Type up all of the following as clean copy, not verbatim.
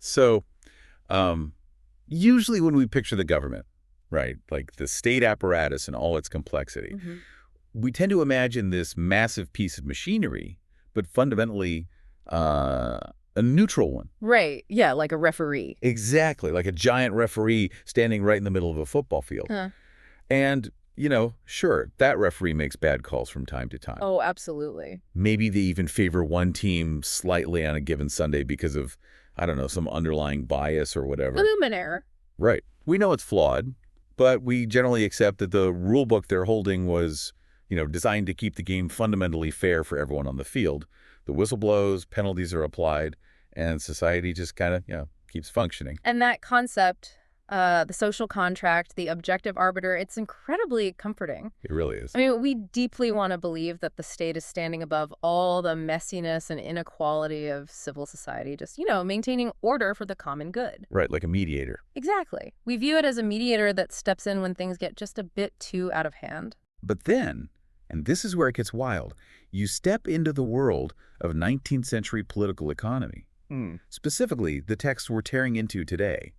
So, um, usually when we picture the government, right, like the state apparatus and all its complexity, we tend to imagine this massive piece of machinery, but fundamentally uh, a neutral one. Right. Yeah, like a referee. Exactly, like a giant referee standing right in the middle of a football field. Huh. And, sure, that referee makes bad calls from time to time. Oh, absolutely. Maybe they even favor one team slightly on a given Sunday because of, I don't know, some underlying bias or whatever. Human error. Right. We know it's flawed, but we generally accept that the rule book they're holding was, designed to keep the game fundamentally fair for everyone on the field. The whistle blows, penalties are applied, and society just kind of, keeps functioning. And that concept, the social contract, the objective arbiter, it's incredibly comforting. It really is. I mean, we deeply want to believe that the state is standing above all the messiness and inequality of civil society, just, maintaining order for the common good. Right, like a mediator. Exactly. We view it as a mediator that steps in when things get just a bit too out of hand. But then, and this is where it gets wild, you step into the world of 19th century political economy. Specifically, the texts we're tearing into today.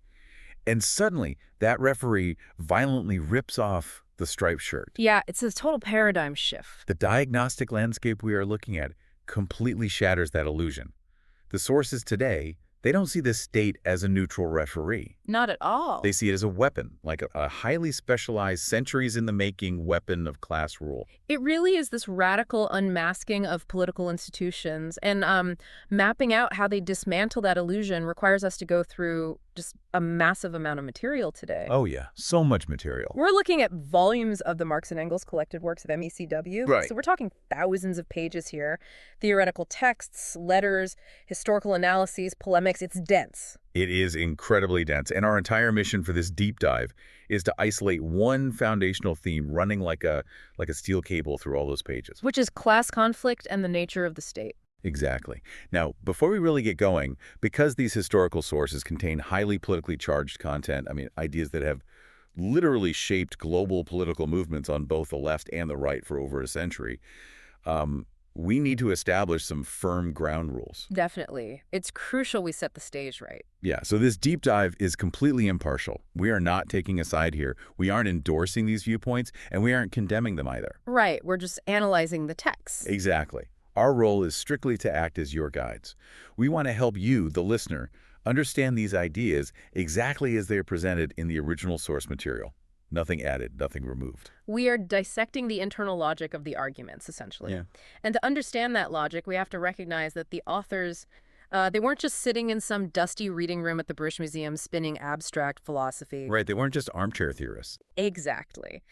And suddenly, that referee violently rips off the striped shirt. Yeah, it's a total paradigm shift. The diagnostic landscape we are looking at completely shatters that illusion. The sources today, they don't see the state as a neutral referee. Not at all. They see it as a weapon, like a highly specialized, centuries-in-the-making weapon of class rule. It really is this radical unmasking of political institutions, and mapping out how they dismantle that illusion requires us to go through just a massive amount of material today. Oh yeah, so much material. We're looking at volumes of the Marx and Engels collected works of MECW. Right. So we're talking thousands of pages here. Theoretical texts, letters, historical analyses, polemics. It's dense. It is incredibly dense, and our entire mission for this deep dive is to isolate one foundational theme running like a steel cable through all those pages. Which is class conflict and the nature of the state. Exactly. Now, before we really get going, because these historical sources contain highly politically charged content, ideas that have literally shaped global political movements on both the left and the right for over a century, we need to establish some firm ground rules. Definitely. It's crucial we set the stage right. Yeah, so this deep dive is completely impartial. We are not taking a side here. We aren't endorsing these viewpoints, and we aren't condemning them either. Right. We're just analyzing the text. Exactly. Our role is strictly to act as your guides. We want to help you, the listener, understand these ideas exactly as they are presented in the original source material. Nothing added, nothing removed. We are dissecting the internal logic of the arguments, essentially. Yeah. And to understand that logic, we have to recognize that the authors, they weren't just sitting in some dusty reading room at the British Museum spinning abstract philosophy. Right, they weren't just armchair theorists. Exactly.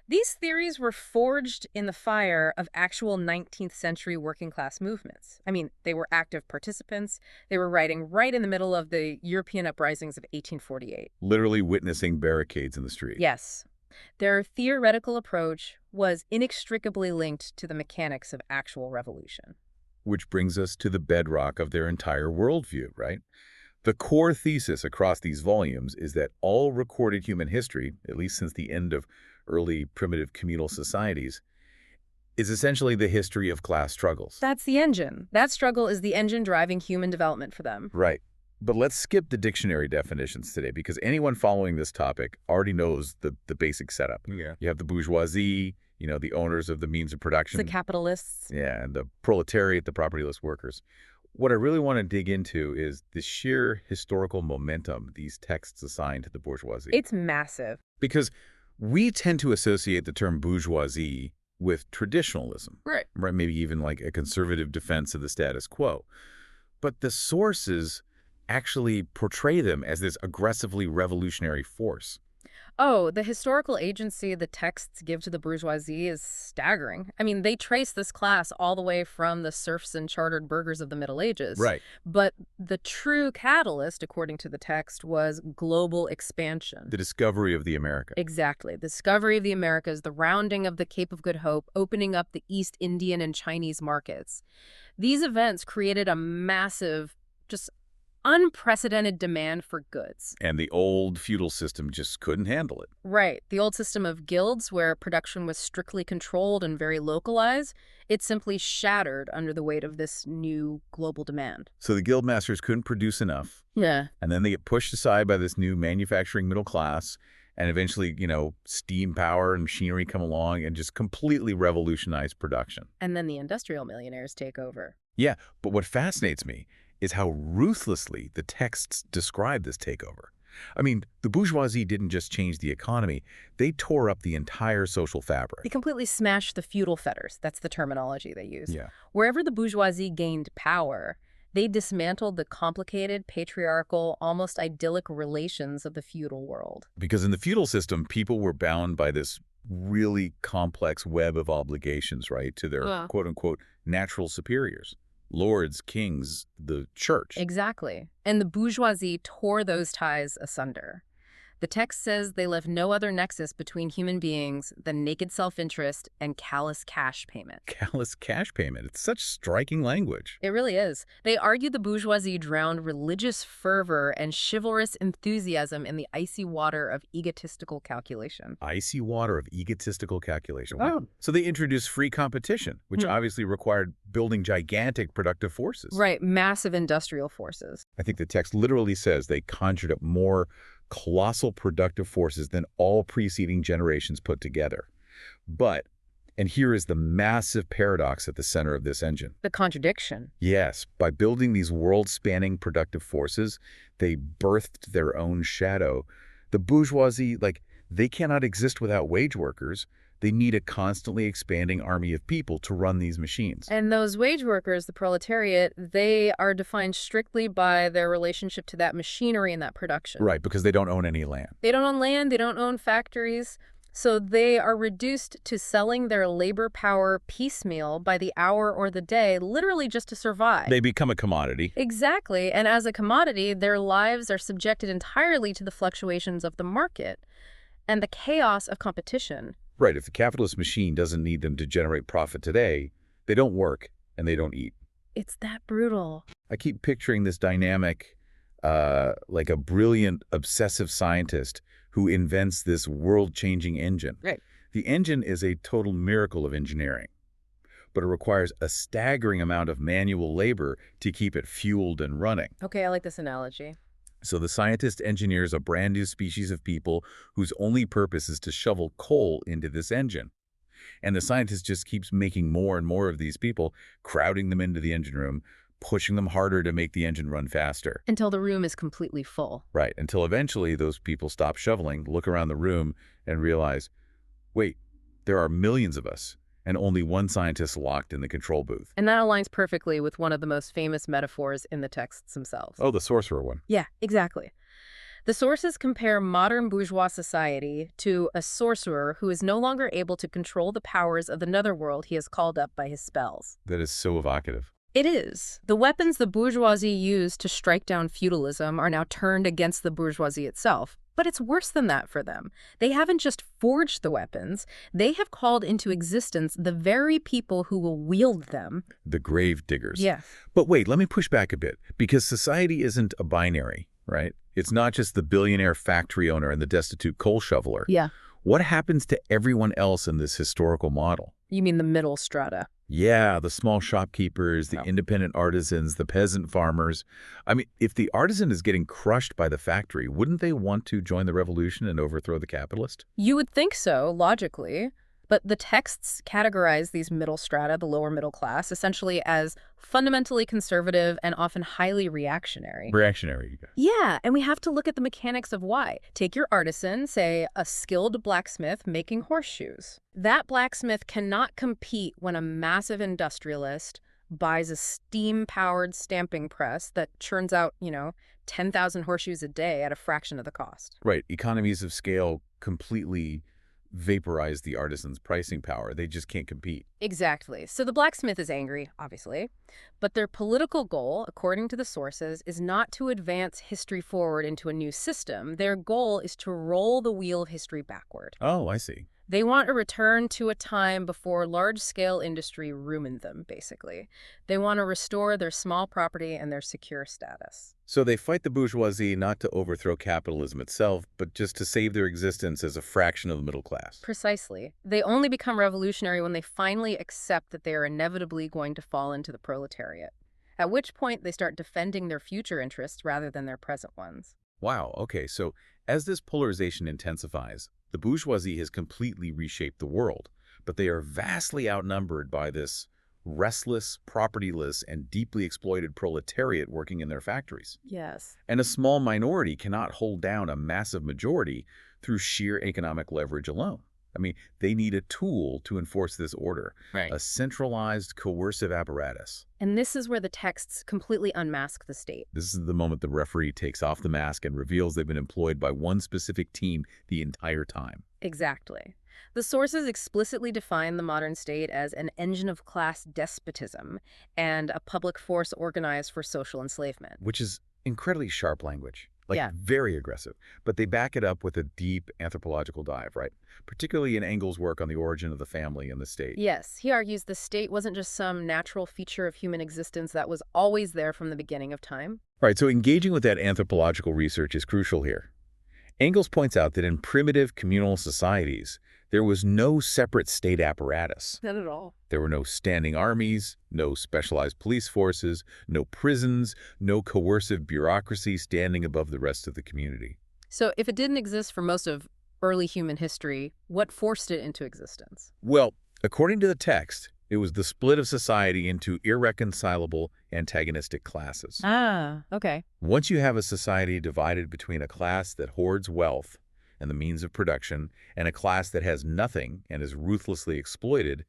These theories were forged in the fire of actual 19th century working class movements. I mean, they were active participants. They were writing right in the middle of the European uprisings of 1848. Literally witnessing barricades in the street. Yes. Their theoretical approach was inextricably linked to the mechanics of actual revolution. Which brings us to the bedrock of their entire worldview, right? The core thesis across these volumes is that all recorded human history, at least since the end of early primitive communal societies, is essentially the history of class struggles. That's the engine. That struggle is the engine driving human development for them. Right. But let's skip the dictionary definitions today, because anyone following this topic already knows the basic setup. Yeah. You have the bourgeoisie, the owners of the means of production. The capitalists. Yeah, and the proletariat, the propertyless workers. What I really want to dig into is the sheer historical momentum these texts assign to the bourgeoisie. It's massive. Because we tend to associate the term bourgeoisie with traditionalism. Right. Right, maybe even like a conservative defense of the status quo. But the sources actually portray them as this aggressively revolutionary force. Oh, the historical agency the texts give to the bourgeoisie is staggering. I mean, they trace this class all the way from the serfs and chartered burghers of the Middle Ages. Right. But the true catalyst, according to the text, was global expansion. The discovery of the America. Exactly. The discovery of the Americas, the rounding of the Cape of Good Hope, opening up the East Indian and Chinese markets. These events created a massive, just unprecedented demand for goods. And the old feudal system just couldn't handle it. Right. The old system of guilds, where production was strictly controlled and very localized, it simply shattered under the weight of this new global demand. So the guild masters couldn't produce enough. Yeah. And then they get pushed aside by this new manufacturing middle class. And eventually, steam power and machinery come along and just completely revolutionize production. And then the industrial millionaires take over. Yeah, but what fascinates me is how ruthlessly the texts describe this takeover. I mean, the bourgeoisie didn't just change the economy, they tore up the entire social fabric. They completely smashed the feudal fetters. That's the terminology they use. Yeah. Wherever the bourgeoisie gained power, they dismantled the complicated, patriarchal, almost idyllic relations of the feudal world. Because in the feudal system, people were bound by this really complex web of obligations, right, to their quote-unquote natural superiors. Lords, kings, the church. Exactly. And the bourgeoisie tore those ties asunder. The text says they left no other nexus between human beings than naked self-interest and callous cash payment. Callous cash payment. It's such striking language. It really is. They argue the bourgeoisie drowned religious fervor and chivalrous enthusiasm in the icy water of egotistical calculation. Icy water of egotistical calculation. Oh. So they introduced free competition, which obviously required building gigantic productive forces. Right, massive industrial forces. I think the text literally says they conjured up more colossal productive forces than all preceding generations put together. But, and here is the massive paradox at the center of this engine. The contradiction. Yes, by building these world-spanning productive forces, they birthed their own shadow. The bourgeoisie, they cannot exist without wage workers. They need a constantly expanding army of people to run these machines. And those wage workers, the proletariat, they are defined strictly by their relationship to that machinery and that production. Right, because they don't own any land. They don't own land, they don't own factories, so they are reduced to selling their labor power piecemeal by the hour or the day, literally just to survive. They become a commodity. Exactly, and as a commodity, their lives are subjected entirely to the fluctuations of the market and the chaos of competition. Right, if the capitalist machine doesn't need them to generate profit today, they don't work and they don't eat. It's that brutal. I keep picturing this dynamic, like a brilliant, obsessive scientist who invents this world-changing engine. Right. The engine is a total miracle of engineering, but it requires a staggering amount of manual labor to keep it fueled and running. Okay, I like this analogy. So the scientist engineers a brand new species of people whose only purpose is to shovel coal into this engine. And the scientist just keeps making more and more of these people, crowding them into the engine room, pushing them harder to make the engine run faster. Until the room is completely full. Right, until eventually those people stop shoveling, look around the room, and realize, wait, there are millions of us, and only one scientist locked in the control booth. And that aligns perfectly with one of the most famous metaphors in the texts themselves. Oh, the sorcerer one. Yeah, exactly. The sources compare modern bourgeois society to a sorcerer who is no longer able to control the powers of the netherworld he has called up by his spells. That is so evocative. It is. The weapons the bourgeoisie used to strike down feudalism are now turned against the bourgeoisie itself. But it's worse than that for them. They haven't just forged the weapons, they have called into existence the very people who will wield them. The grave diggers. Yeah. But wait, let me push back a bit, because society isn't a binary, right? It's not just the billionaire factory owner and the destitute coal shoveler. Yeah. What happens to everyone else in this historical model? You mean the middle strata? Yeah, the small shopkeepers, the independent artisans, the peasant farmers. I mean, if the artisan is getting crushed by the factory, wouldn't they want to join the revolution and overthrow the capitalist? You would think so, logically. But the texts categorize these middle strata, the lower middle class, essentially as fundamentally conservative and often highly reactionary. Reactionary. Yeah, and we have to look at the mechanics of why. Take your artisan, say a skilled blacksmith making horseshoes. That blacksmith cannot compete when a massive industrialist buys a steam-powered stamping press that churns out, 10,000 horseshoes a day at a fraction of the cost. Right. Economies of scale completely vaporize the artisan's pricing power. They just can't compete. Exactly. So the blacksmith is angry, obviously, but their political goal, according to the sources, is not to advance history forward into a new system. Their goal is to roll the wheel of history backward. Oh, I see. They want a return to a time before large-scale industry ruined them, basically. They want to restore their small property and their secure status. So they fight the bourgeoisie not to overthrow capitalism itself, but just to save their existence as a fraction of the middle class. Precisely. They only become revolutionary when they finally accept that they are inevitably going to fall into the proletariat, at which point they start defending their future interests rather than their present ones. Wow, okay, so as this polarization intensifies, the bourgeoisie has completely reshaped the world, but they are vastly outnumbered by this restless, propertyless, and deeply exploited proletariat working in their factories. Yes. And a small minority cannot hold down a massive majority through sheer economic leverage alone. I mean, they need a tool to enforce this order, Right. a centralized, coercive apparatus. And this is where the texts completely unmask the state. This is the moment the referee takes off the mask and reveals they've been employed by one specific team the entire time. Exactly. The sources explicitly define the modern state as an engine of class despotism and a public force organized for social enslavement. Which is incredibly sharp language, like Yeah. very aggressive. But they back it up with a deep anthropological dive, right? Particularly in Engels' work on the origin of the family and the state. Yes, he argues the state wasn't just some natural feature of human existence that was always there from the beginning of time. Right, so engaging with that anthropological research is crucial here. Engels points out that in primitive communal societies, there was no separate state apparatus. Not at all. There were no standing armies, no specialized police forces, no prisons, no coercive bureaucracy standing above the rest of the community. So if it didn't exist for most of early human history, what forced it into existence? Well, according to the text, it was the split of society into irreconcilable antagonistic classes. Ah, okay. Once you have a society divided between a class that hoards wealth and the means of production and a class that has nothing and is ruthlessly exploited,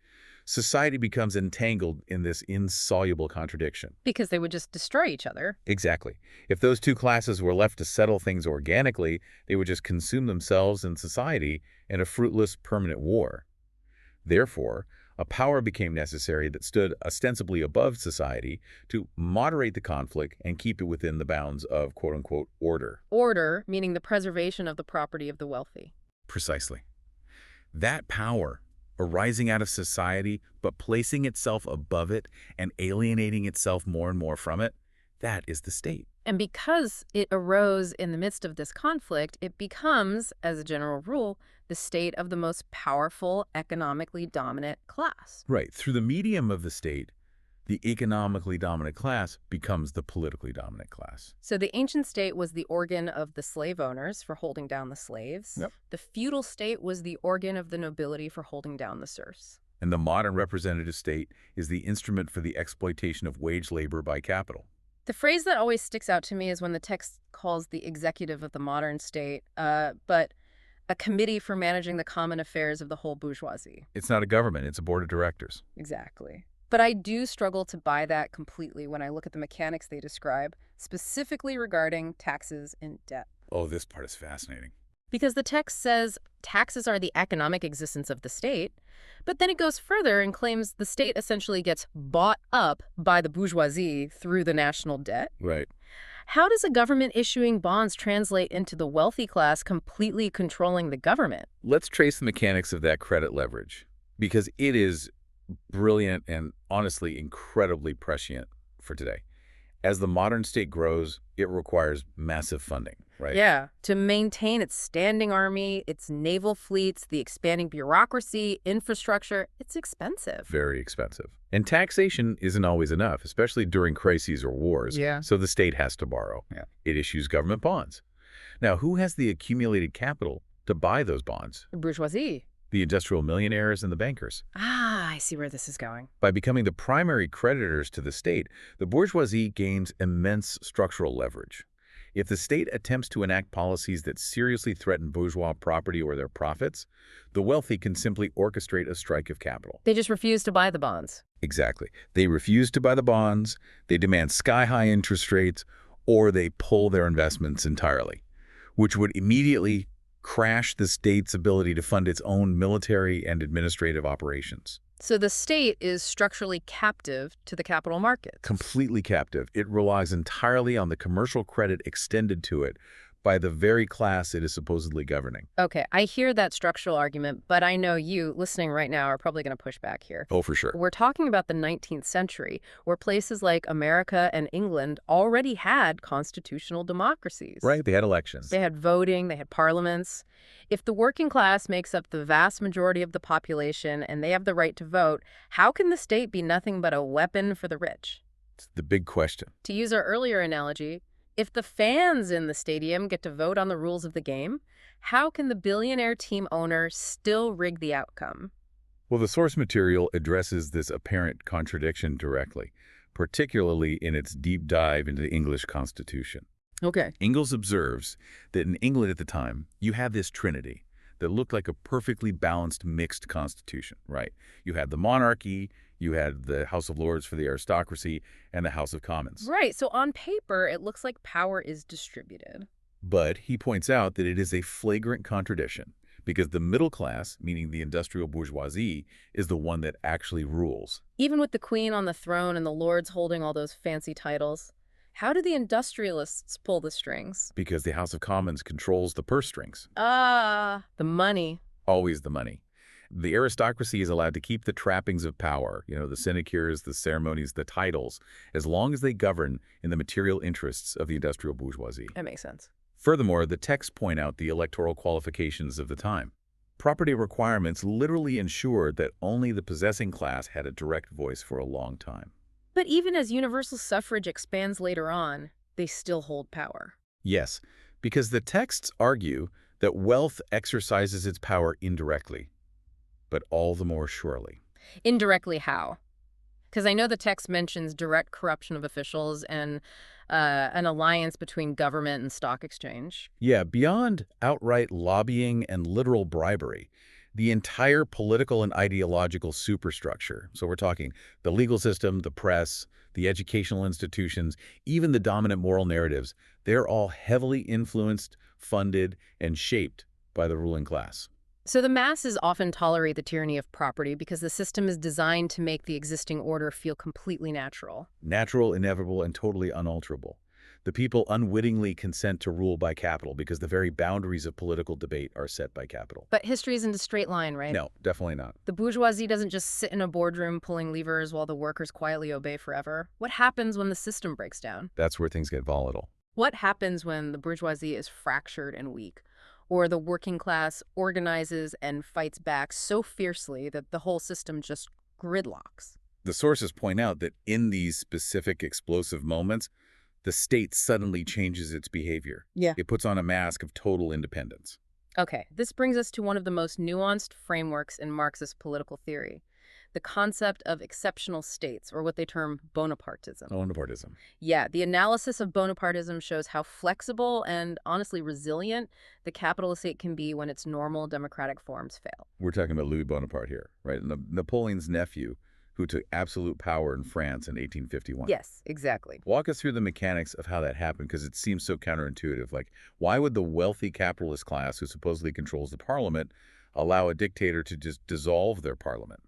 society becomes entangled in this insoluble contradiction. Because they would just destroy each other. Exactly. If those two classes were left to settle things organically, they would just consume themselves and society in a fruitless permanent war. Therefore, a power became necessary that stood ostensibly above society to moderate the conflict and keep it within the bounds of quote-unquote order. Order, meaning the preservation of the property of the wealthy. Precisely. That power, arising out of society but placing itself above it and alienating itself more and more from it, that is the state. And because it arose in the midst of this conflict, it becomes, as a general rule, the state of the most powerful, economically dominant class. Right. Through the medium of the state, the economically dominant class becomes the politically dominant class. So the ancient state was the organ of the slave owners for holding down the slaves. Yep. The feudal state was the organ of the nobility for holding down the serfs. And the modern representative state is the instrument for the exploitation of wage labor by capital. The phrase that always sticks out to me is when the text calls the executive of the modern state, but a committee for managing the common affairs of the whole bourgeoisie. It's not a government, it's a board of directors. Exactly. But I do struggle to buy that completely when I look at the mechanics they describe, specifically regarding taxes and debt. Oh, this part is fascinating. Because the text says taxes are the economic existence of the state, but then it goes further and claims the state essentially gets bought up by the bourgeoisie through the national debt. Right. How does a government issuing bonds translate into the wealthy class completely controlling the government? Let's trace the mechanics of that credit leverage, because it is brilliant and honestly incredibly prescient for today. As the modern state grows, it requires massive funding, right? Yeah, to maintain its standing army, its naval fleets, the expanding bureaucracy, infrastructure, it's expensive. Very expensive. And taxation isn't always enough, especially during crises or wars. Yeah. So the state has to borrow. Yeah. It issues government bonds. Now, who has the accumulated capital to buy those bonds? The bourgeoisie. The industrial millionaires and the bankers. Ah, I see where this is going. By becoming the primary creditors to the state, the bourgeoisie gains immense structural leverage. If the state attempts to enact policies that seriously threaten bourgeois property or their profits, the wealthy can simply orchestrate a strike of capital. They just refuse to buy the bonds. Exactly. They refuse to buy the bonds, they demand sky-high interest rates, or they pull their investments entirely, which would immediately crash the state's ability to fund its own military and administrative operations. So the state is structurally captive to the capital markets. Completely captive. It relies entirely on the commercial credit extended to it by the very class it is supposedly governing. Okay, I hear that structural argument, but I know you, listening right now, are probably going to push back here. Oh, for sure. We're talking about the 19th century, where places like America and England already had constitutional democracies. Right, they had elections. They had voting, they had parliaments. If the working class makes up the vast majority of the population and they have the right to vote, how can the state be nothing but a weapon for the rich? It's the big question. To use our earlier analogy, if the fans in the stadium get to vote on the rules of the game, how can the billionaire team owner still rig the outcome? Well, the source material addresses this apparent contradiction directly, particularly in its deep dive into the English Constitution. Okay. Engels observes that in England at the time, you had this trinity that looked like a perfectly balanced mixed constitution, right? You had the monarchy, you had the House of Lords for the aristocracy, and the House of Commons. Right, so on paper, it looks like power is distributed. But he points out that it is a flagrant contradiction because the middle class, meaning the industrial bourgeoisie, is the one that actually rules. Even with the queen on the throne and the lords holding all those fancy titles, how do the industrialists pull the strings? Because the House of Commons controls the purse strings. The money. Always the money. The aristocracy is allowed to keep the trappings of power, the sinecures, the ceremonies, the titles, as long as they govern in the material interests of the industrial bourgeoisie. That makes sense. Furthermore, the texts point out the electoral qualifications of the time. Property requirements literally ensured that only the possessing class had a direct voice for a long time. But even as universal suffrage expands later on, they still hold power. Yes, because the texts argue that wealth exercises its power indirectly, but all the more surely. Indirectly how? Because I know the text mentions direct corruption of officials and an alliance between government and stock exchange. Yeah, beyond outright lobbying and literal bribery, the entire political and ideological superstructure, so we're talking the legal system, the press, the educational institutions, even the dominant moral narratives, they're all heavily influenced, funded, and shaped by the ruling class. So the masses often tolerate the tyranny of property because the system is designed to make the existing order feel completely natural. Natural, inevitable, and totally unalterable. The people unwittingly consent to rule by capital because the very boundaries of political debate are set by capital. But history isn't a straight line, right? No, definitely not. The bourgeoisie doesn't just sit in a boardroom pulling levers while the workers quietly obey forever. What happens when the system breaks down? That's where things get volatile. What happens when the bourgeoisie is fractured and weak? Or the working class organizes and fights back so fiercely that the whole system just gridlocks? The sources point out that in these specific explosive moments, the state suddenly changes its behavior. Yeah. It puts on a mask of total independence. Okay, this brings us to one of the most nuanced frameworks in Marxist political theory, the concept of exceptional states, or what they term Bonapartism. Bonapartism. Yeah, the analysis of Bonapartism shows how flexible and honestly resilient the capitalist state can be when its normal democratic forms fail. We're talking about Louis Bonaparte here, right? Napoleon's nephew, who took absolute power in France in 1851. Yes, exactly. Walk us through the mechanics of how that happened, because it seems so counterintuitive. Like, why would the wealthy capitalist class, who supposedly controls the parliament, allow a dictator to just dissolve their parliament?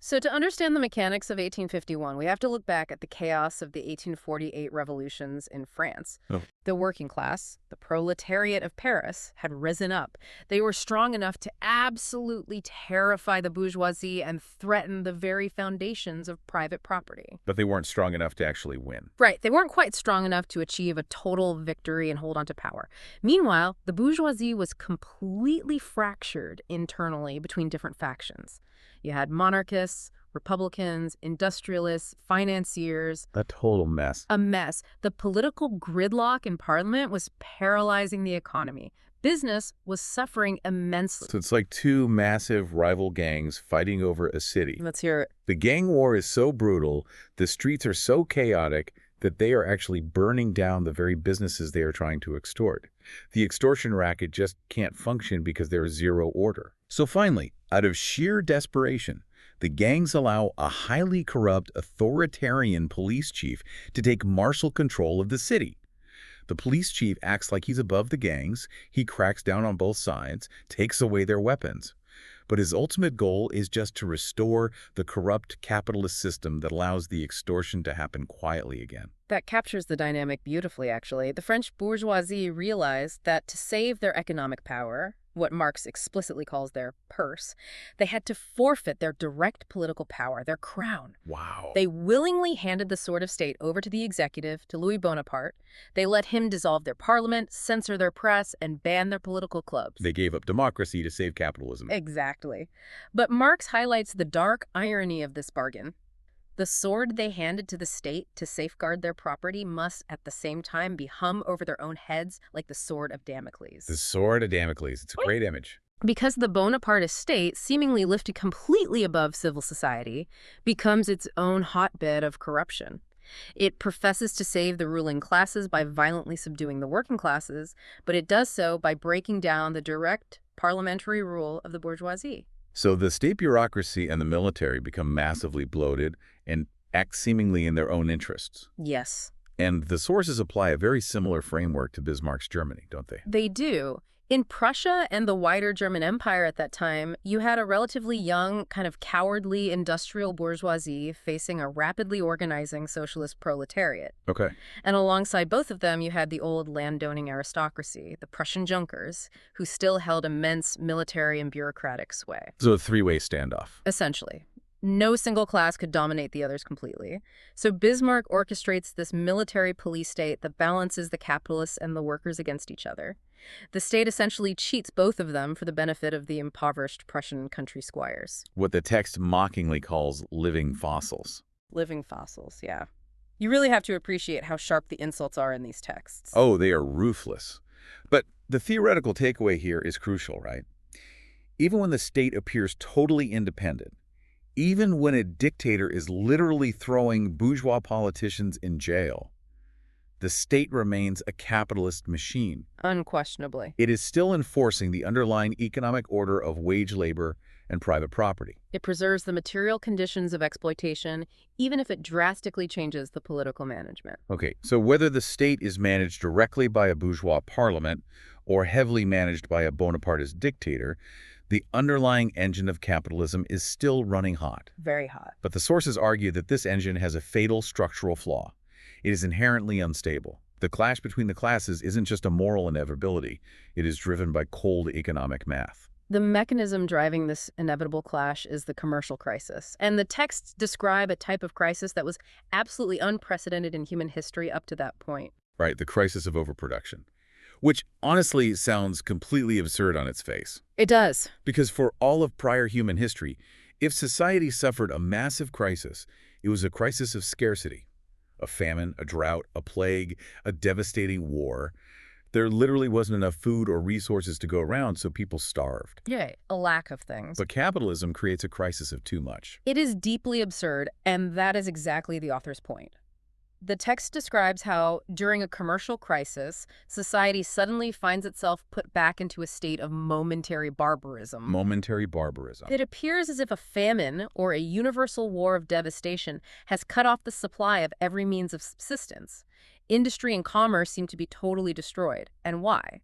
So to understand the mechanics of 1851, we have to look back at the chaos of the 1848 revolutions in France. Oh. The working class, the proletariat of Paris, had risen up. They were strong enough to absolutely terrify the bourgeoisie and threaten the very foundations of private property. But they weren't strong enough to actually win. Right, they weren't quite strong enough to achieve a total victory and hold on to power. Meanwhile, the bourgeoisie was completely fractured internally between different factions. You had monarchists, Republicans, industrialists, financiers. A total mess. A mess. The political gridlock in Parliament was paralyzing the economy. Business was suffering immensely. So it's like two massive rival gangs fighting over a city. Let's hear it. The gang war is so brutal, the streets are so chaotic, that they are actually burning down the very businesses they are trying to extort. The extortion racket just can't function because there is zero order. So finally, out of sheer desperation, the gangs allow a highly corrupt authoritarian police chief to take martial control of the city. The police chief acts like he's above the gangs, he cracks down on both sides, takes away their weapons. But his ultimate goal is just to restore the corrupt capitalist system that allows the extortion to happen quietly again. That captures the dynamic beautifully, actually. The French bourgeoisie realized that to save their economic power, what Marx explicitly calls their purse, they had to forfeit their direct political power, their crown. Wow. They willingly handed the sword of state over to the executive, to Louis Bonaparte. They let him dissolve their parliament, censor their press, and ban their political clubs. They gave up democracy to save capitalism. Exactly. But Marx highlights the dark irony of this bargain. The sword they handed to the state to safeguard their property must at the same time be hung over their own heads like the sword of Damocles. The sword of Damocles. It's a great image. Because the Bonapartist state, seemingly lifted completely above civil society, becomes its own hotbed of corruption. It professes to save the ruling classes by violently subduing the working classes, but it does so by breaking down the direct parliamentary rule of the bourgeoisie. So the state bureaucracy and the military become massively bloated and act seemingly in their own interests. Yes. And the sources apply a very similar framework to Bismarck's Germany, don't they? They do. In Prussia and the wider German Empire at that time, you had a relatively young, kind of cowardly industrial bourgeoisie facing a rapidly organizing socialist proletariat. Okay. And alongside both of them, you had the old landowning aristocracy, the Prussian Junkers, who still held immense military and bureaucratic sway. So a three-way standoff. Essentially. No single class could dominate the others completely. So Bismarck orchestrates this military police state that balances the capitalists and the workers against each other. The state essentially cheats both of them for the benefit of the impoverished Prussian country squires. What the text mockingly calls living fossils. Living fossils, yeah. You really have to appreciate how sharp the insults are in these texts. Oh, they are ruthless. But the theoretical takeaway here is crucial, right? Even when the state appears totally independent, even when a dictator is literally throwing bourgeois politicians in jail, the state remains a capitalist machine. Unquestionably. It is still enforcing the underlying economic order of wage labor and private property. It preserves the material conditions of exploitation, even if it drastically changes the political management. Okay, so whether the state is managed directly by a bourgeois parliament or heavily managed by a Bonapartist dictator, the underlying engine of capitalism is still running hot. Very hot. But the sources argue that this engine has a fatal structural flaw. It is inherently unstable. The clash between the classes isn't just a moral inevitability. It is driven by cold economic math. The mechanism driving this inevitable clash is the commercial crisis. And the texts describe a type of crisis that was absolutely unprecedented in human history up to that point. Right, the crisis of overproduction. Which honestly sounds completely absurd on its face. It does. Because for all of prior human history, if society suffered a massive crisis, it was a crisis of scarcity. A famine, a drought, a plague, a devastating war. There literally wasn't enough food or resources to go around, so people starved. Yeah, a lack of things. But capitalism creates a crisis of too much. It is deeply absurd, and that is exactly the author's point. The text describes how, during a commercial crisis, society suddenly finds itself put back into a state of momentary barbarism. Momentary barbarism. It appears as if a famine or a universal war of devastation has cut off the supply of every means of subsistence. Industry and commerce seem to be totally destroyed. And why?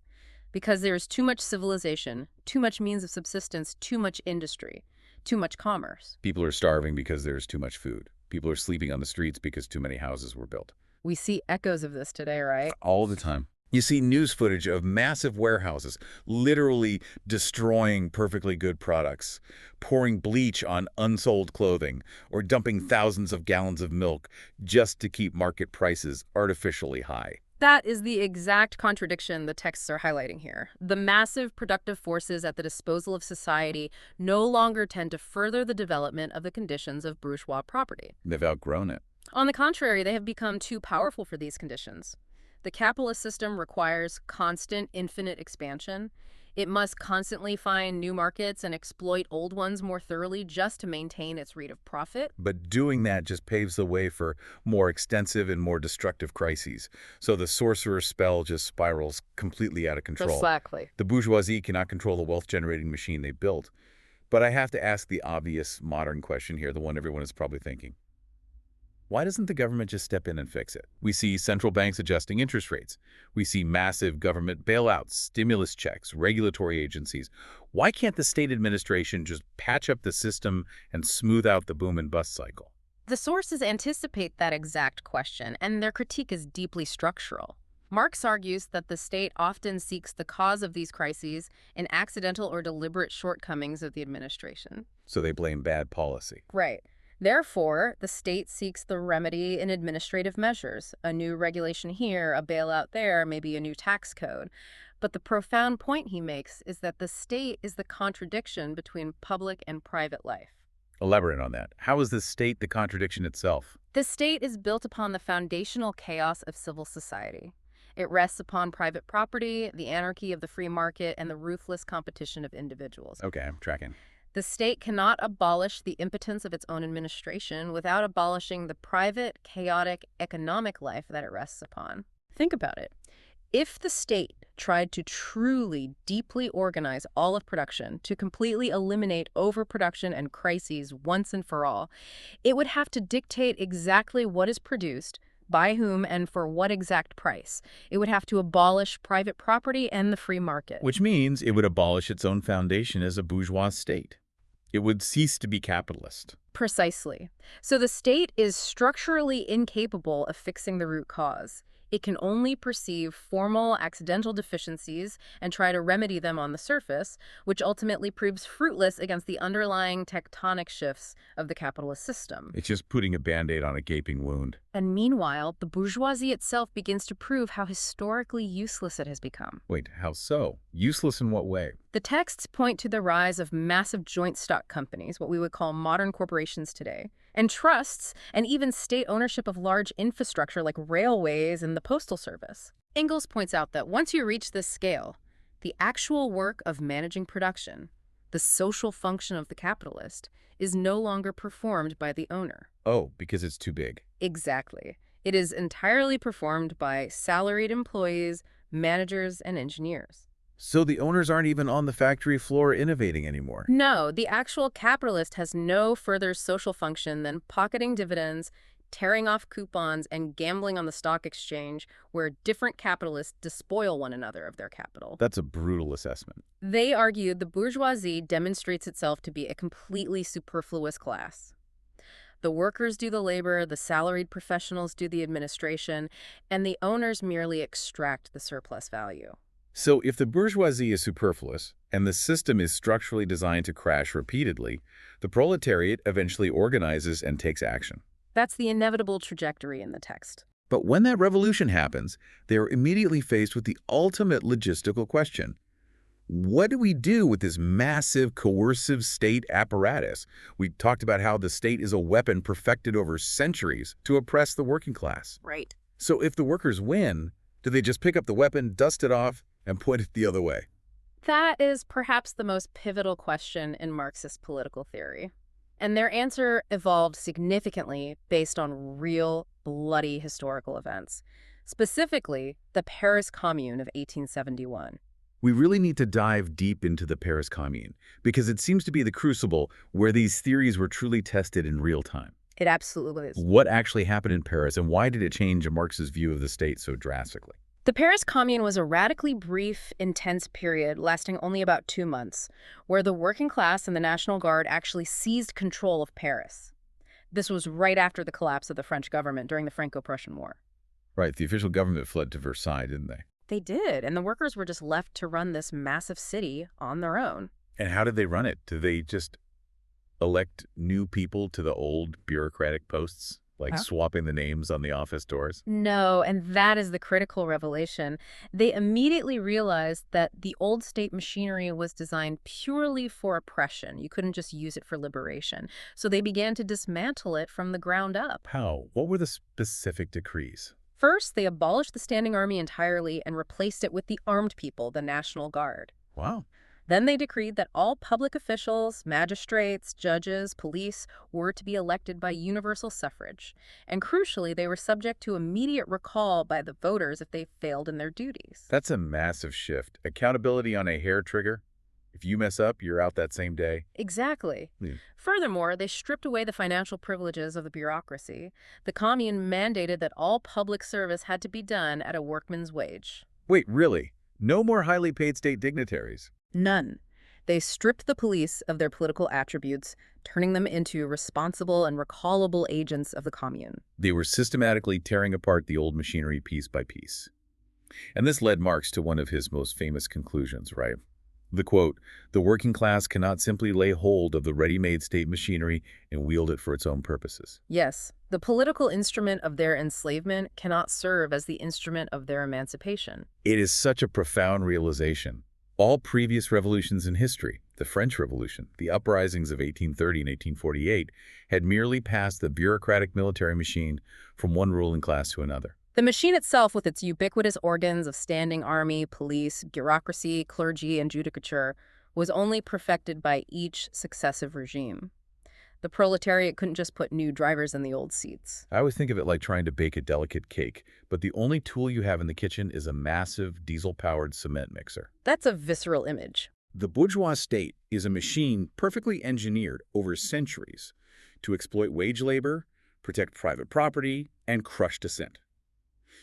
Because there is too much civilization, too much means of subsistence, too much industry, too much commerce. People are starving because there's too much food. People are sleeping on the streets because too many houses were built. We see echoes of this today, right? All the time. You see news footage of massive warehouses literally destroying perfectly good products, pouring bleach on unsold clothing, or dumping thousands of gallons of milk just to keep market prices artificially high. That is the exact contradiction the texts are highlighting here. The massive productive forces at the disposal of society no longer tend to further the development of the conditions of bourgeois property. They've outgrown it. On the contrary, they have become too powerful for these conditions. The capitalist system requires constant, infinite expansion. It must constantly find new markets and exploit old ones more thoroughly just to maintain its rate of profit. But doing that just paves the way for more extensive and more destructive crises. So the sorcerer's spell just spirals completely out of control. Exactly. The bourgeoisie cannot control the wealth-generating machine they built. But I have to ask the obvious modern question here, the one everyone is probably thinking. Why doesn't the government just step in and fix it? We see central banks adjusting interest rates. We see massive government bailouts, stimulus checks, regulatory agencies. Why can't the state administration just patch up the system and smooth out the boom and bust cycle? The sources anticipate that exact question, and their critique is deeply structural. Marx argues that the state often seeks the cause of these crises in accidental or deliberate shortcomings of the administration. So they blame bad policy. Right. Therefore, the state seeks the remedy in administrative measures, a new regulation here, a bailout there, maybe a new tax code. But the profound point he makes is that the state is the contradiction between public and private life. Elaborate on that. How is the state the contradiction itself? The state is built upon the foundational chaos of civil society. It rests upon private property, the anarchy of the free market, and the ruthless competition of individuals. Okay, I'm tracking. The state cannot abolish the impotence of its own administration without abolishing the private, chaotic, economic life that it rests upon. Think about it. If the state tried to truly, deeply organize all of production to completely eliminate overproduction and crises once and for all, it would have to dictate exactly what is produced, by whom, and for what exact price. It would have to abolish private property and the free market. Which means it would abolish its own foundation as a bourgeois state. It would cease to be capitalist. Precisely. So the state is structurally incapable of fixing the root cause. It can only perceive formal, accidental deficiencies and try to remedy them on the surface, which ultimately proves fruitless against the underlying tectonic shifts of the capitalist system. It's just putting a Band-Aid on a gaping wound. And meanwhile, the bourgeoisie itself begins to prove how historically useless it has become. Wait, how so? Useless in what way? The texts point to the rise of massive joint stock companies, what we would call modern corporations today, and trusts, and even state ownership of large infrastructure like railways and the postal service. Engels points out that once you reach this scale, the actual work of managing production, the social function of the capitalist, is no longer performed by the owner. Oh, because it's too big. Exactly. It is entirely performed by salaried employees, managers, and engineers. So the owners aren't even on the factory floor innovating anymore. No, the actual capitalist has no further social function than pocketing dividends, tearing off coupons, and gambling on the stock exchange, where different capitalists despoil one another of their capital. That's a brutal assessment. They argued the bourgeoisie demonstrates itself to be a completely superfluous class. The workers do the labor, the salaried professionals do the administration, and the owners merely extract the surplus value. So if the bourgeoisie is superfluous, and the system is structurally designed to crash repeatedly, the proletariat eventually organizes and takes action. That's the inevitable trajectory in the text. But when that revolution happens, they are immediately faced with the ultimate logistical question. What do we do with this massive coercive state apparatus? We talked about how the state is a weapon perfected over centuries to oppress the working class. Right. So if the workers win, do they just pick up the weapon, dust it off, and point it the other way? That is perhaps the most pivotal question in Marxist political theory. And their answer evolved significantly based on real, bloody historical events. Specifically, the Paris Commune of 1871. We really need to dive deep into the Paris Commune, because it seems to be the crucible where these theories were truly tested in real time. It absolutely is. What actually happened in Paris, and why did it change Marx's view of the state so drastically? The Paris Commune was a radically brief, intense period lasting only about 2 months, where the working class and the National Guard actually seized control of Paris. This was right after the collapse of the French government during the Franco-Prussian War. Right, the official government fled to Versailles, didn't they? They did, and the workers were just left to run this massive city on their own. And how did they run it? Did they just elect new people to the old bureaucratic posts, like swapping the names on the office doors? No, and that is the critical revelation. They immediately realized that the old state machinery was designed purely for oppression. You couldn't just use it for liberation. So they began to dismantle it from the ground up. How? What were the specific decrees? First, they abolished the standing army entirely and replaced it with the armed people, the National Guard. Wow. Then they decreed that all public officials, magistrates, judges, police were to be elected by universal suffrage. And crucially, they were subject to immediate recall by the voters if they failed in their duties. That's a massive shift. Accountability on a hair trigger. If you mess up, you're out that same day. Exactly. Yeah. Furthermore, they stripped away the financial privileges of the bureaucracy. The Commune mandated that all public service had to be done at a workman's wage. Wait, really? No more highly paid state dignitaries? None. They stripped the police of their political attributes, turning them into responsible and recallable agents of the Commune. They were systematically tearing apart the old machinery piece by piece. And this led Marx to one of his most famous conclusions, right? The quote, "The working class cannot simply lay hold of the ready-made state machinery and wield it for its own purposes." Yes, the political instrument of their enslavement cannot serve as the instrument of their emancipation. It is such a profound realization. All previous revolutions in history, the French Revolution, the uprisings of 1830 and 1848, had merely passed the bureaucratic military machine from one ruling class to another. The machine itself, with its ubiquitous organs of standing army, police, bureaucracy, clergy, and judicature, was only perfected by each successive regime. The proletariat couldn't just put new drivers in the old seats. I always think of it like trying to bake a delicate cake, but the only tool you have in the kitchen is a massive diesel-powered cement mixer. That's a visceral image. The bourgeois state is a machine perfectly engineered over centuries to exploit wage labor, protect private property, and crush dissent.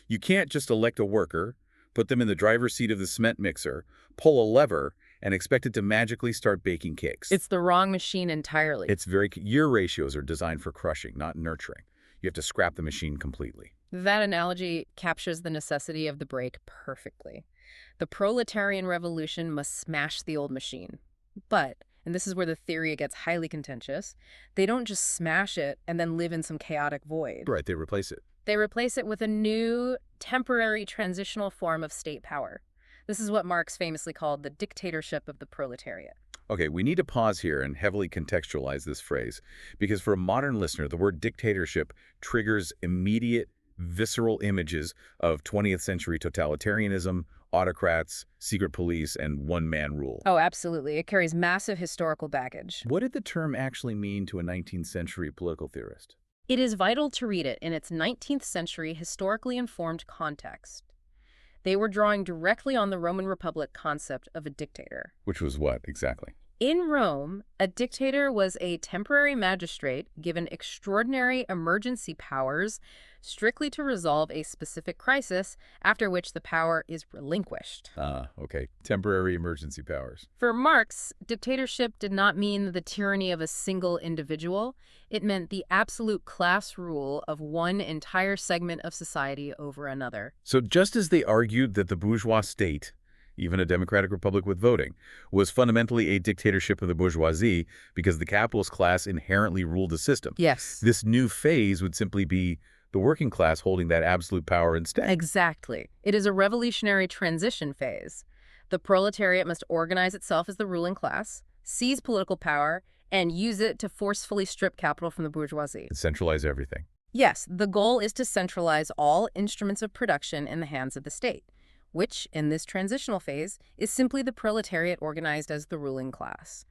You can't just elect a worker, put them in the driver's seat of the cement mixer, pull a lever, and expect it to magically start baking cakes. It's the wrong machine entirely. Year ratios are designed for crushing, not nurturing. You have to scrap the machine completely. That analogy captures the necessity of the break perfectly. The proletarian revolution must smash the old machine. But, and this is where the theory gets highly contentious, they don't just smash it and then live in some chaotic void. Right, they replace it. They replace it with a new, temporary transitional form of state power. This is what Marx famously called the dictatorship of the proletariat. Okay, we need to pause here and heavily contextualize this phrase, because for a modern listener, the word dictatorship triggers immediate, visceral images of 20th century totalitarianism, autocrats, secret police, and one-man rule. Oh, absolutely. It carries massive historical baggage. What did the term actually mean to a 19th century political theorist? It is vital to read it in its 19th century historically informed context. They were drawing directly on the Roman Republic concept of a dictator. Which was what, exactly? In Rome, a dictator was a temporary magistrate given extraordinary emergency powers strictly to resolve a specific crisis, after which the power is relinquished. Okay. Temporary emergency powers. For Marx, dictatorship did not mean the tyranny of a single individual. It meant the absolute class rule of one entire segment of society over another. So just as they argued that the bourgeois state, even a democratic republic with voting, was fundamentally a dictatorship of the bourgeoisie because the capitalist class inherently ruled the system. Yes. This new phase would simply be the working class holding that absolute power instead. Exactly. It is a revolutionary transition phase. The proletariat must organize itself as the ruling class, seize political power, and use it to forcefully strip capital from the bourgeoisie. Centralize everything. Yes, the goal is to centralize all instruments of production in the hands of the state, which, in this transitional phase, is simply the proletariat organized as the ruling class.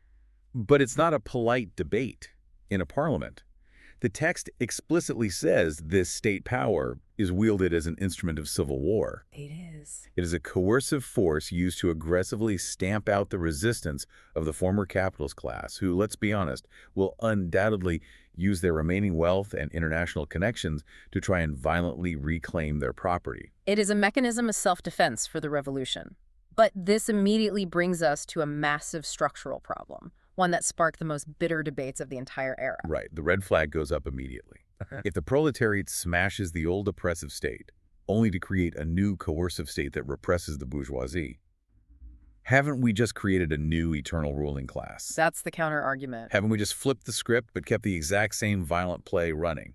But it's not a polite debate in a parliament. The text explicitly says this state power is wielded as an instrument of civil war. It is. It is a coercive force used to aggressively stamp out the resistance of the former capitalist class, who, let's be honest, will undoubtedly use their remaining wealth and international connections to try and violently reclaim their property. It is a mechanism of self-defense for the revolution. But this immediately brings us to a massive structural problem, one that sparked the most bitter debates of the entire era. Right. The red flag goes up immediately. If the proletariat smashes the old oppressive state, only to create a new coercive state that represses the bourgeoisie, haven't we just created a new eternal ruling class? That's the counter-argument. Haven't we just flipped the script but kept the exact same violent play running?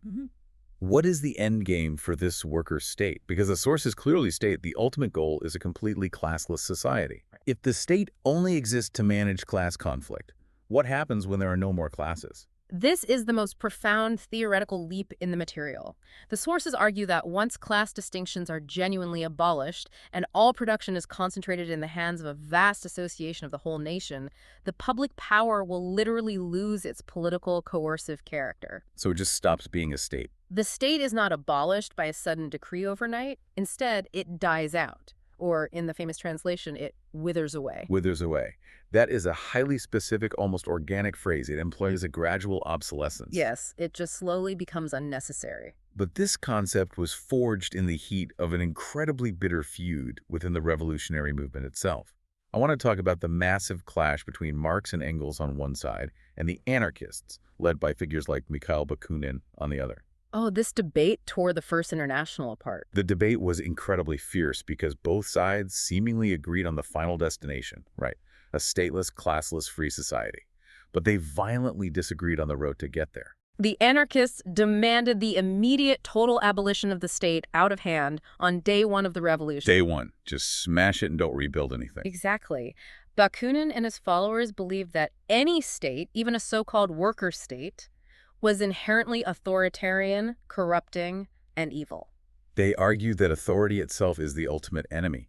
What is the end game for this worker state? Because the sources clearly state the ultimate goal is a completely classless society. If the state only exists to manage class conflict, what happens when there are no more classes? This is the most profound theoretical leap in the material. The sources argue that once class distinctions are genuinely abolished and all production is concentrated in the hands of a vast association of the whole nation, the public power will literally lose its political coercive character. So it just stops being a state. The state is not abolished by a sudden decree overnight. Instead, it dies out. or in the famous translation, it withers away. Withers away. That is a highly specific, almost organic phrase. It implies a gradual obsolescence. Yes, it just slowly becomes unnecessary. But this concept was forged in the heat of an incredibly bitter feud within the revolutionary movement itself. I want to talk about the massive clash between Marx and Engels on one side and the anarchists, led by figures like Mikhail Bakunin, on the other. Oh, this debate tore the First International apart. The debate was incredibly fierce because both sides seemingly agreed on the final destination, right? A stateless, classless, free society. But they violently disagreed on the road to get there. The anarchists demanded the immediate total abolition of the state out of hand on day one of the revolution. Day one, just smash it and don't rebuild anything. Exactly. Bakunin and his followers believed that any state, even a so-called worker state, was inherently authoritarian, corrupting, and evil. They argued that authority itself is the ultimate enemy.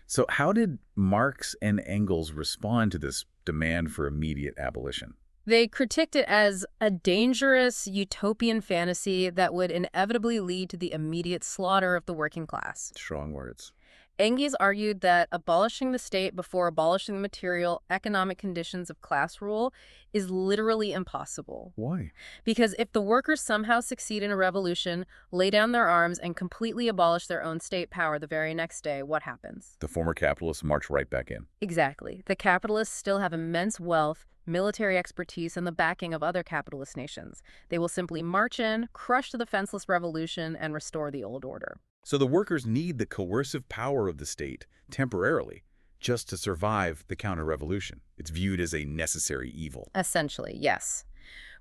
So how did Marx and Engels respond to this demand for immediate abolition? They critiqued it as a dangerous utopian fantasy that would inevitably lead to the immediate slaughter of the working class. Strong words. Engels argued that abolishing the state before abolishing the material economic conditions of class rule is literally impossible. Why? Because if the workers somehow succeed in a revolution, lay down their arms, and completely abolish their own state power the very next day, what happens? The former capitalists march right back in. Exactly. The capitalists still have immense wealth, military expertise, and the backing of other capitalist nations. They will simply march in, crush the defenseless revolution, and restore the old order. So the workers need the coercive power of the state, temporarily, just to survive the counter-revolution. It's viewed as a necessary evil. Essentially, yes.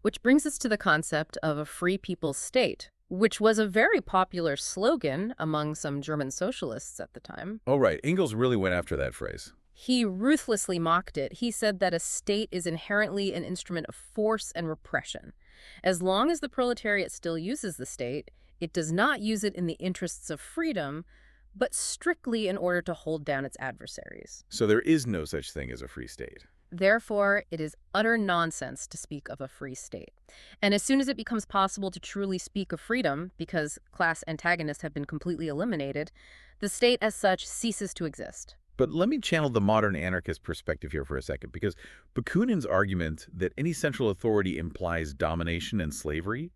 Which brings us to the concept of a free people's state, which was a very popular slogan among some German socialists at the time. Oh, right. Engels really went after that phrase. He ruthlessly mocked it. He said that a state is inherently an instrument of force and repression. As long as the proletariat still uses the state, it does not use it in the interests of freedom, but strictly in order to hold down its adversaries. So there is no such thing as a free state. Therefore, it is utter nonsense to speak of a free state. And as soon as it becomes possible to truly speak of freedom, because class antagonists have been completely eliminated, the state as such ceases to exist. But let me channel the modern anarchist perspective here for a second, because Bakunin's argument that any central authority implies domination and slavery,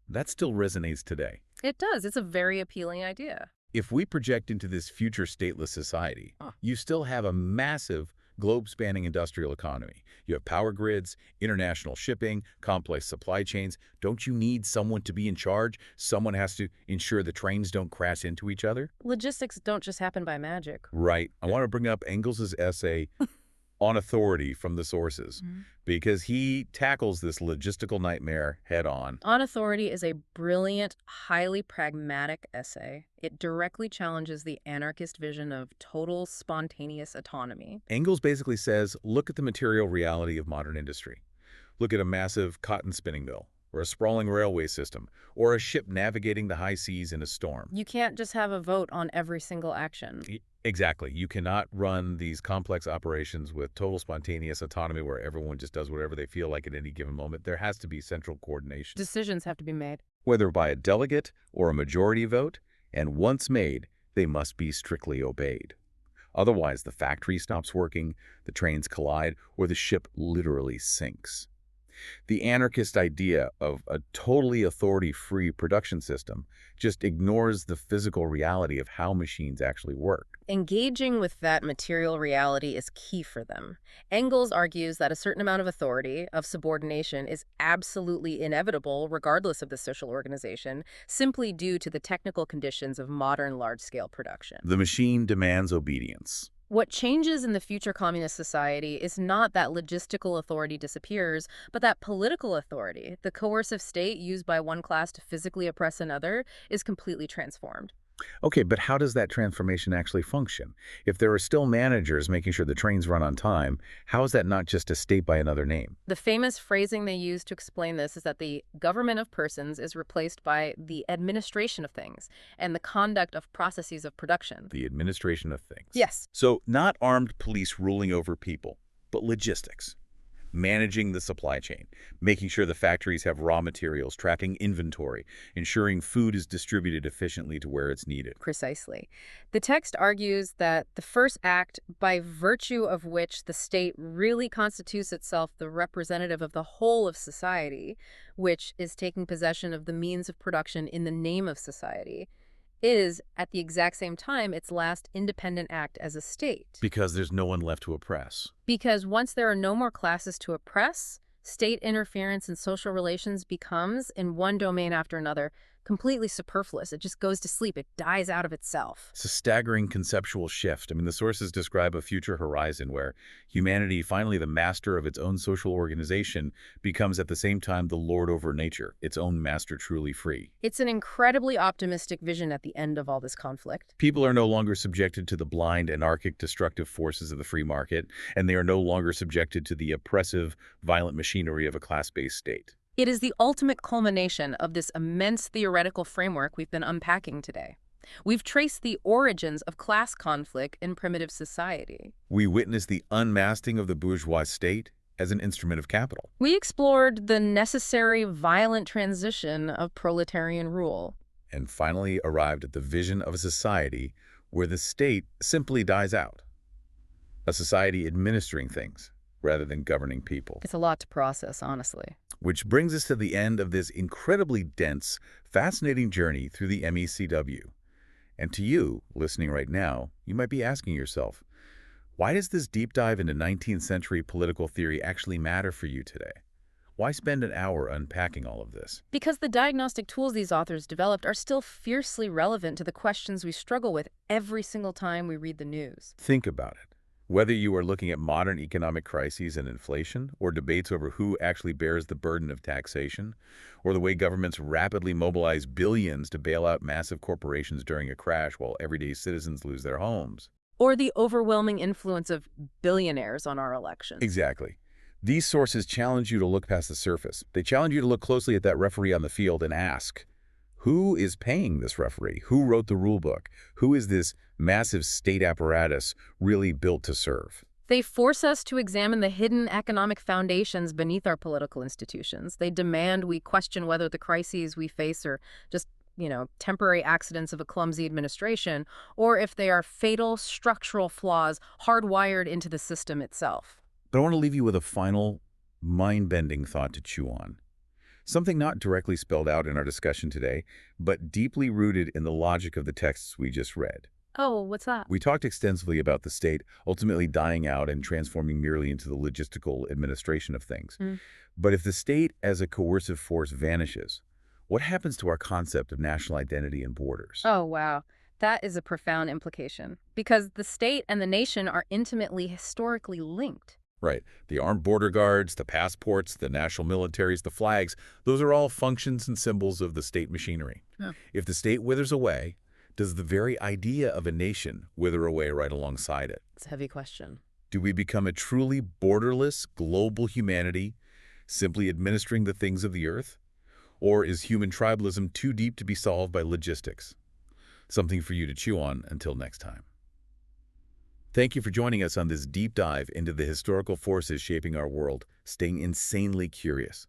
that still resonates today. It does. It's a very appealing idea. If we project into this future stateless society, you still have a massive globe-spanning industrial economy. You have power grids, international shipping, complex supply chains. Don't you need someone to be in charge? Someone has to ensure the trains don't crash into each other? Logistics don't just happen by magic. Right. I want to bring up Engels' essay on authority from the sources, because he tackles this logistical nightmare head on. On Authority is a brilliant, highly pragmatic essay. It directly challenges the anarchist vision of total spontaneous autonomy. Engels basically says, look at the material reality of modern industry. Look at a massive cotton spinning mill, or a sprawling railway system, or a ship navigating the high seas in a storm. You can't just have a vote on every single action. Exactly. You cannot run these complex operations with total spontaneous autonomy where everyone just does whatever they feel like at any given moment. There has to be central coordination. Decisions have to be made. Whether by a delegate or a majority vote, and once made, they must be strictly obeyed. Otherwise, the factory stops working, the trains collide, or the ship literally sinks. The anarchist idea of a totally authority-free production system just ignores the physical reality of how machines actually work. Engaging with that material reality is key for them. Engels argues that a certain amount of authority, of subordination, is absolutely inevitable regardless of the social organization, simply due to the technical conditions of modern large-scale production. The machine demands obedience. What changes in the future communist society is not that logistical authority disappears, but that political authority, the coercive state used by one class to physically oppress another, is completely transformed. Okay, but how does that transformation actually function? If there are still managers making sure the trains run on time, how is that not just a state by another name? The famous phrasing they use to explain this is that the government of persons is replaced by the administration of things and the conduct of processes of production. The administration of things. Yes. So not armed police ruling over people, but logistics. managing the supply chain, making sure the factories have raw materials, tracking inventory, ensuring food is distributed efficiently to where it's needed. Precisely. The text argues that the first act, by virtue of which the state really constitutes itself the representative of the whole of society, which is taking possession of the means of production in the name of society, is, at the exact same time, its last independent act as a state. Because there's no one left to oppress. Because once there are no more classes to oppress, state interference in social relations becomes, in one domain after another, completely superfluous. It just goes to sleep. It dies out of itself. It's a staggering conceptual shift. I mean, the sources describe a future horizon where humanity, finally the master of its own social organization, becomes at the same time the lord over nature, its own master truly free. It's an incredibly optimistic vision at the end of all this conflict. People are no longer subjected to the blind, anarchic, destructive forces of the free market, and they are no longer subjected to the oppressive, violent machinery of a class-based state. It is the ultimate culmination of this immense theoretical framework we've been unpacking today. We've traced the origins of class conflict in primitive society. We witnessed the unmasking of the bourgeois state as an instrument of capital. We explored the necessary violent transition of proletarian rule. And finally arrived at the vision of a society where the state simply dies out. A society administering things rather than governing people. It's a lot to process, honestly. Which brings us to the end of this incredibly dense, fascinating journey through the MECW. And to you, listening right now, you might be asking yourself, why does this deep dive into 19th century political theory actually matter for you today? Why spend an hour unpacking all of this? Because the diagnostic tools these authors developed are still fiercely relevant to the questions we struggle with every single time we read the news. Think about it. Whether you are looking at modern economic crises and inflation, or debates over who actually bears the burden of taxation, or the way governments rapidly mobilize billions to bail out massive corporations during a crash while everyday citizens lose their homes. Or the overwhelming influence of billionaires on our elections. Exactly. These sources challenge you to look past the surface. They challenge you to look closely at that referee on the field and ask, who is paying this referee? Who wrote the rule book? Who is this massive state apparatus really built to serve? They force us to examine the hidden economic foundations beneath our political institutions. They demand we question whether the crises we face are just, temporary accidents of a clumsy administration, or if they are fatal structural flaws hardwired into the system itself. But I want to leave you with a final, mind-bending thought to chew on. Something not directly spelled out in our discussion today, but deeply rooted in the logic of the texts we just read. Oh, what's that? We talked extensively about the state ultimately dying out and transforming merely into the logistical administration of things. But if the state as a coercive force vanishes, what happens to our concept of national identity and borders? Oh, wow. That is a profound implication, because the state and the nation are intimately historically linked. Right. The armed border guards, the passports, the national militaries, the flags, those are all functions and symbols of the state machinery. Yeah. If the state withers away, does the very idea of a nation wither away right alongside it? It's a heavy question. Do we become a truly borderless global humanity, simply administering the things of the earth? Or is human tribalism too deep to be solved by logistics? Something for you to chew on until next time. Thank you for joining us on this deep dive into the historical forces shaping our world, staying insanely curious.